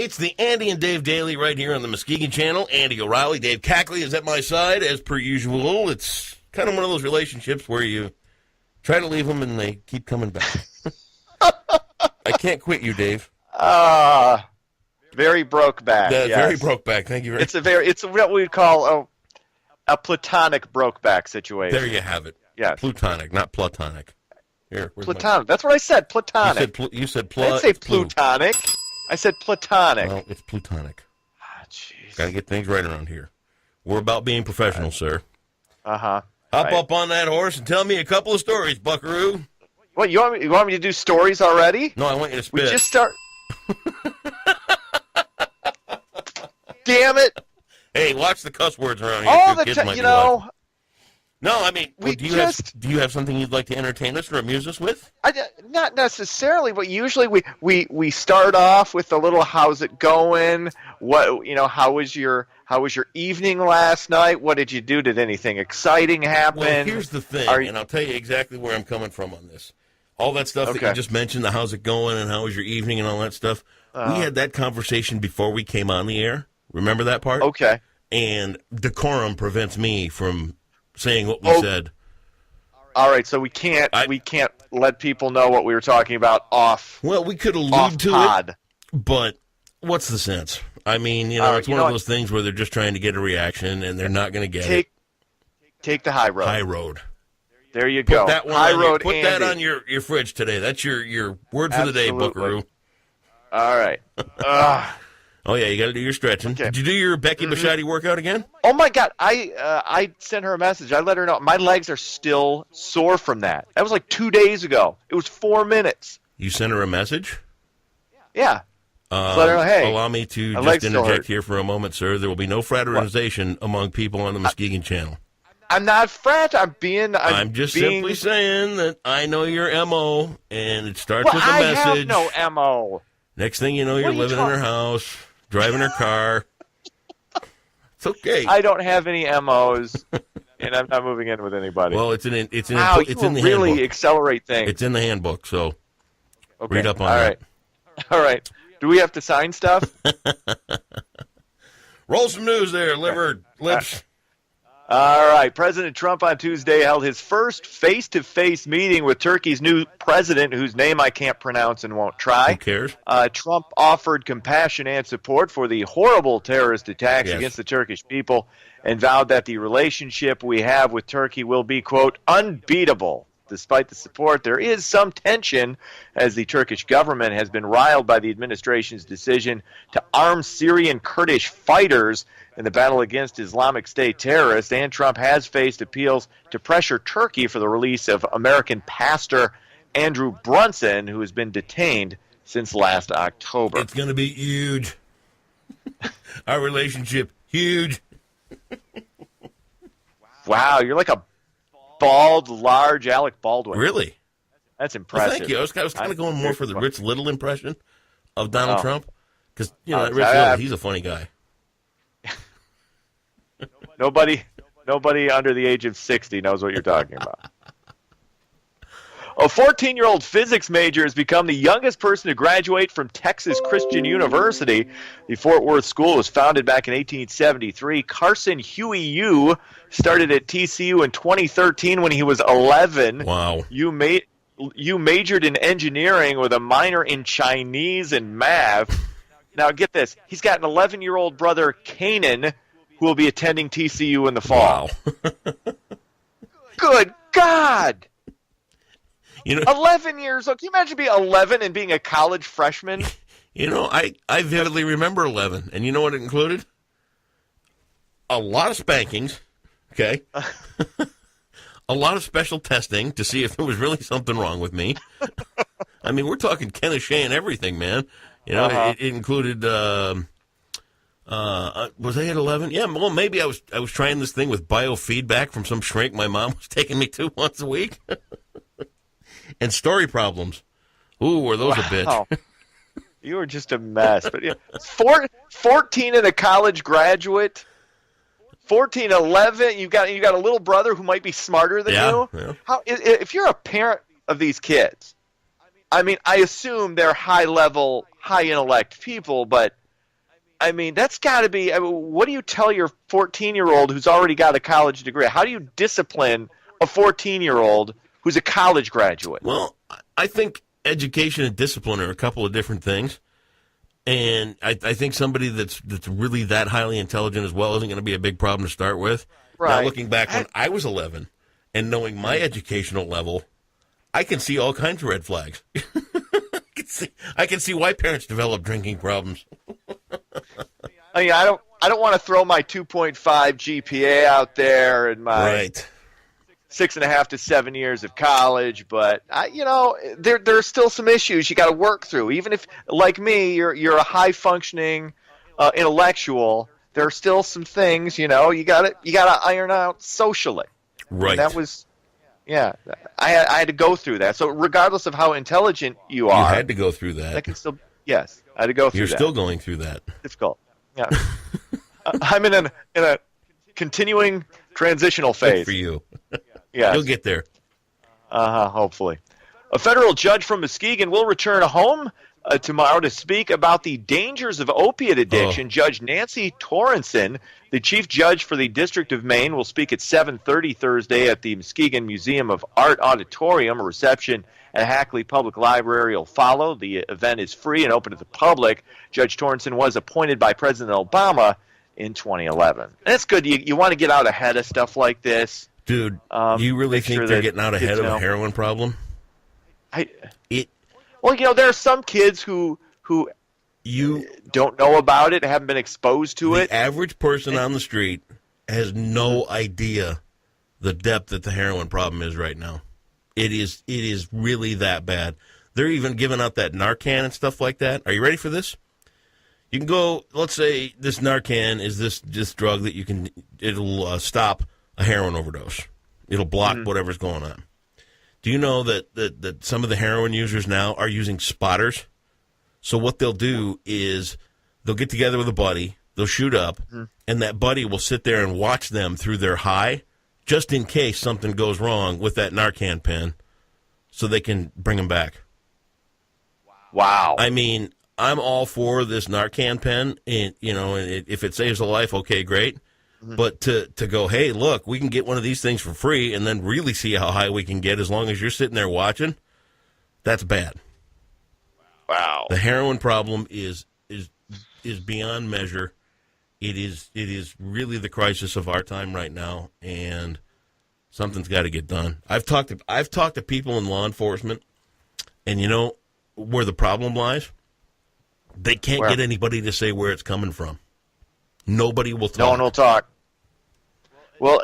It's the Andy and Dave Daily right here on the Muskegon Channel. Andy O'Reilly, Dave Cackley is at my side as per usual. It's kind of one of those relationships where you try to leave them and they keep coming back. I can't quit you, Dave. Very broke back. Yes. Very broke back. Thank you very much. It's what we call a platonic broke back situation. There you have it. Yes. Plutonic, not platonic. Here, platonic. That's what I said. Platonic. You said I didn't say plutonic. I said platonic. Well, it's plutonic. Jeez. Got to get things right around here. We're about being professional, sir. Uh-huh. Hop up on that horse and tell me a couple of stories, buckaroo. What, you want me to do stories already? No, I want you to spit. We just start. Damn it! Hey, watch the cuss words around here. All the time, you know. No, I mean, do you have something you'd like to entertain us or amuse us with? Not necessarily, but usually we start off with a little how's it going? How was your evening last night? What did you do? Did anything exciting happen? Well, here's the thing, and I'll tell you exactly where I'm coming from on this. All that stuff that you just mentioned, the how's it going and how was your evening and all that stuff. We had that conversation before we came on the air. Remember that part? Okay. And decorum prevents me from saying what we said. All right, so we can't let people know what we were talking about off. Well, we could allude to it, but what's the sense? I mean, it's one of those things where they're just trying to get a reaction, and they're not going to get it. Take the high road. High road. There you go. Put that one high on road. Put that on your fridge today. That's your word for the day, buckaroo. All right. Oh, yeah, you got to do your stretching. Okay. Did you do your Becky Bashadi workout again? Oh, my God. I sent her a message. I let her know. My legs are still sore from that. That was like 2 days ago. It was 4 minutes. You sent her a message? Yeah. Let her know, hey. Allow me to just interject here for a moment, sir. There will be no fraternization among people on the Muskegon Channel. I'm not frat. I'm simply saying that I know your M.O., and it starts with a message. I have no M.O. Next thing you know, you're living in her house, driving her car. It's okay. I don't have any MOs, and I'm not moving in with anybody. Well, it's in the really handbook. Accelerate things. It's in the handbook, so read up on that. All right. Do we have to sign stuff? Roll some news there, lips. All right. President Trump on Tuesday held his first face-to-face meeting with Turkey's new president, whose name I can't pronounce and won't try. Who cares? Trump offered compassion and support for the horrible terrorist attacks against the Turkish people and vowed that the relationship we have with Turkey will be, quote, unbeatable. Despite the support, there is some tension as the Turkish government has been riled by the administration's decision to arm Syrian Kurdish fighters in the battle against Islamic State terrorists, and Trump has faced appeals to pressure Turkey for the release of American pastor Andrew Brunson, who has been detained since last October. It's going to be huge. Our relationship, huge. Wow, you're like a bald, large Alec Baldwin. Really? That's impressive. Well, thank you. I was kind of going more for the Rich Little impression of Donald Trump, because Rich Little, he's a funny guy. Nobody under the age of 60 knows what you're talking about. A 14-year-old physics major has become the youngest person to graduate from Texas Christian University. The Fort Worth school was founded back in 1873. Carson Huey Yu started at TCU in 2013 when he was 11. Wow. Yu majored in engineering with a minor in Chinese and math. Now, get this. He's got an 11-year-old brother, Kanan, who will be attending TCU in the fall. Wow. Good God! 11 years old. Can you imagine being 11 and being a college freshman? I vividly remember 11. And you know what it included? A lot of spankings, okay? A lot of special testing to see if there was really something wrong with me. I mean, we're talking Ken O'Shea and everything, man. It included... was I at 11? Yeah, well, maybe I was trying this thing with biofeedback from some shrink my mom was taking me to once a week. And story problems. Ooh, were those a bitch. You were just a mess. But 14 and a college graduate. 14, 11. You got a little brother who might be smarter than you. Yeah. If you're a parent of these kids, I mean, I assume they're high level, high intellect people, but I mean, that's got to be. I mean, what do you tell your 14-year-old who's already got a college degree? How do you discipline a 14-year-old who's a college graduate? Well, I think education and discipline are a couple of different things. And I think somebody that's really that highly intelligent as well isn't going to be a big problem to start with. Right. Now, looking back when I was 11 and knowing my educational level, I can see all kinds of red flags. I can see why parents develop drinking problems. I mean, I don't want to throw my 2.5 GPA out there and my 6.5 to 7 years of college, but there are still some issues you got to work through. Even if, like me, you're a high functioning intellectual, there are still some things you got to iron out socially. Right. And that was, I had to go through that. So regardless of how intelligent you are, you had to go through that. I can still I had to go through that. You're still going through that. Difficult. Yeah. I'm in a continuing transitional phase. Good for you. Yeah, you'll get there. Hopefully. A federal judge from Muskegon will return home tomorrow to speak about the dangers of opiate addiction. Judge Nancy Torrance, the chief judge for the District of Maine, will speak at 7:30 Thursday at the Muskegon Museum of Art Auditorium. A reception at Hackley Public Library will follow. The event is free and open to the public. Judge Torrance was appointed by President Obama in 2011. That's good. You want to get out ahead of stuff like this. Dude, you really think they're getting out ahead of a heroin problem? Well, there are some kids who don't know about it, haven't been exposed to it. The average person on the street has no idea the depth that the heroin problem is right now. It is really that bad. They're even giving out that Narcan and stuff like that. Are you ready for this? You can go, let's say this Narcan is this drug that it'll stop a heroin overdose. It'll block whatever's going on. Do you know that some of the heroin users now are using spotters? So what they'll do is they'll get together with a buddy, they'll shoot up, and that buddy will sit there and watch them through their high, just in case something goes wrong with that Narcan pen, so they can bring them back. Wow. I mean, I'm all for this Narcan pen, and if it saves a life, okay, great. But to go, hey, look, we can get one of these things for free and then really see how high we can get as long as you're sitting there watching, that's bad. Wow. The heroin problem is beyond measure. It is really the crisis of our time right now, and something's got to get done. I've talked to people in law enforcement, and you know where the problem lies? They can't get anybody to say where it's coming from. Nobody will talk. No one will talk. Well,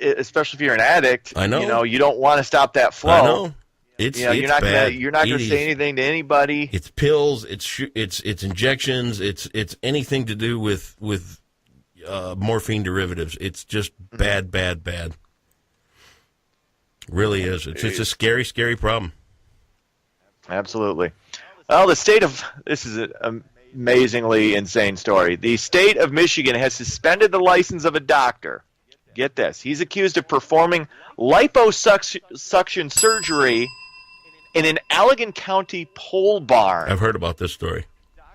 especially if you're an addict, I know. You don't want to stop that flow. I know. You're not going to say anything to anybody. It's pills. It's injections. It's anything to do with morphine derivatives. It's just bad. Really is. It's a scary, scary problem. Absolutely. Well, this is an amazingly insane story. The state of Michigan has suspended the license of a doctor. Get this. He's accused of performing liposuction surgery in an Allegan County pole barn. I've heard about this story.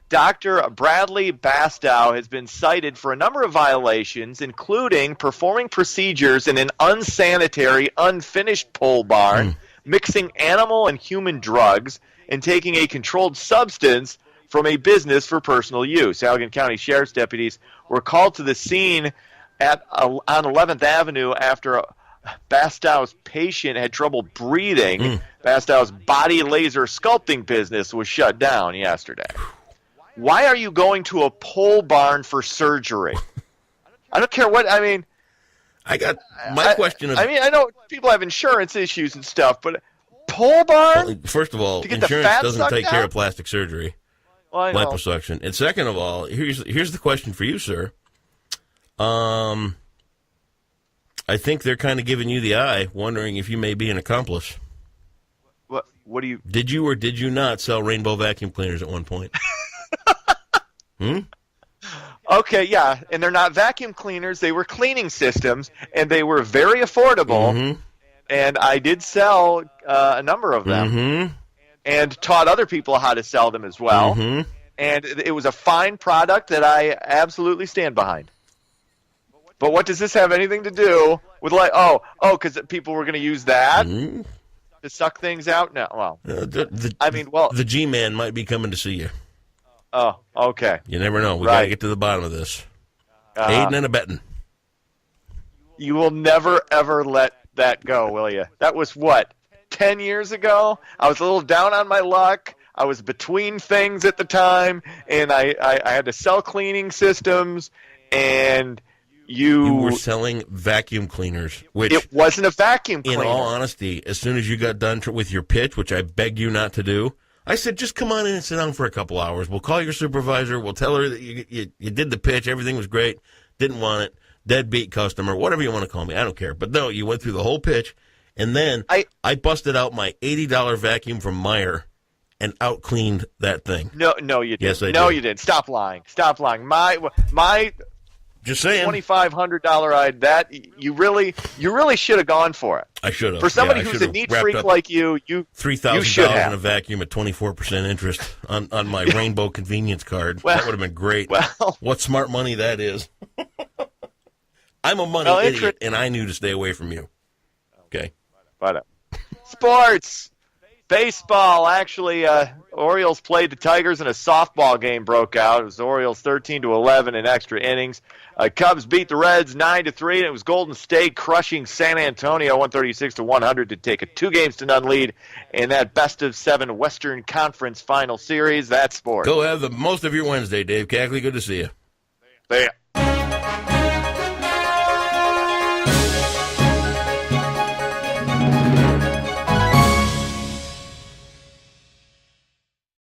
Dr. Bradley Bastow has been cited for a number of violations, including performing procedures in an unsanitary, unfinished pole barn, mixing animal and human drugs, and taking a controlled substance from a business for personal use. Allegan County Sheriff's deputies were called to the scene on 11th Avenue after Bastow's patient had trouble breathing. Bastow's body laser sculpting business was shut down yesterday. Why are you going to a pole barn for surgery? I don't care what, I mean. I got my question. I know people have insurance issues and stuff, but pole barn? Well, first of all, insurance doesn't take care of plastic surgery, liposuction. And second of all, here's the question for you, sir. I think they're kind of giving you the eye, wondering if you may be an accomplice. What do you? Did you or did you not sell rainbow vacuum cleaners at one point? Okay, yeah, and they're not vacuum cleaners. They were cleaning systems, and they were very affordable. And I did sell a number of them, and taught other people how to sell them as well. And it was a fine product that I absolutely stand behind. But what does this have anything to do with because people were going to use that to suck things out? No, well, the G-Man might be coming to see you. Oh, okay. You never know. We got to get to the bottom of this. Aiding and abetting. You will never, ever let that go, will you? That was, 10 years ago? I was a little down on my luck. I was between things at the time, and I had to sell cleaning systems, and you were selling vacuum cleaners, which it wasn't a vacuum cleaner. In all honesty, as soon as you got done with your pitch, which I begged you not to do, I said, just come on in and sit down for a couple hours. We'll call your supervisor. We'll tell her that you did the pitch. Everything was great. Didn't want it. Deadbeat customer, whatever you want to call me. I don't care. But no, you went through the whole pitch, and then I busted out my $80 vacuum from Meyer and out-cleaned that thing. No, you didn't. Yes, I did. No, you didn't. Stop lying. My just saying, $2,500 that you really should have gone for it. I should have. For somebody who's a neat freak like you $3,000 in a vacuum at 24% interest on my Rainbow convenience card. That would have been great. Well, what smart money that is. I'm a money idiot, and I knew to stay away from you. Okay. Sports. Baseball, actually, Orioles played the Tigers, and a softball game broke out. It was the Orioles 13-11 in extra innings. Cubs beat the Reds 9-3, and it was Golden State crushing San Antonio 136-100 to take a 2-0 lead in that best-of-7 Western Conference Final Series. That's sports. Go have the most of your Wednesday, Dave Cackley. Good to see you. See ya.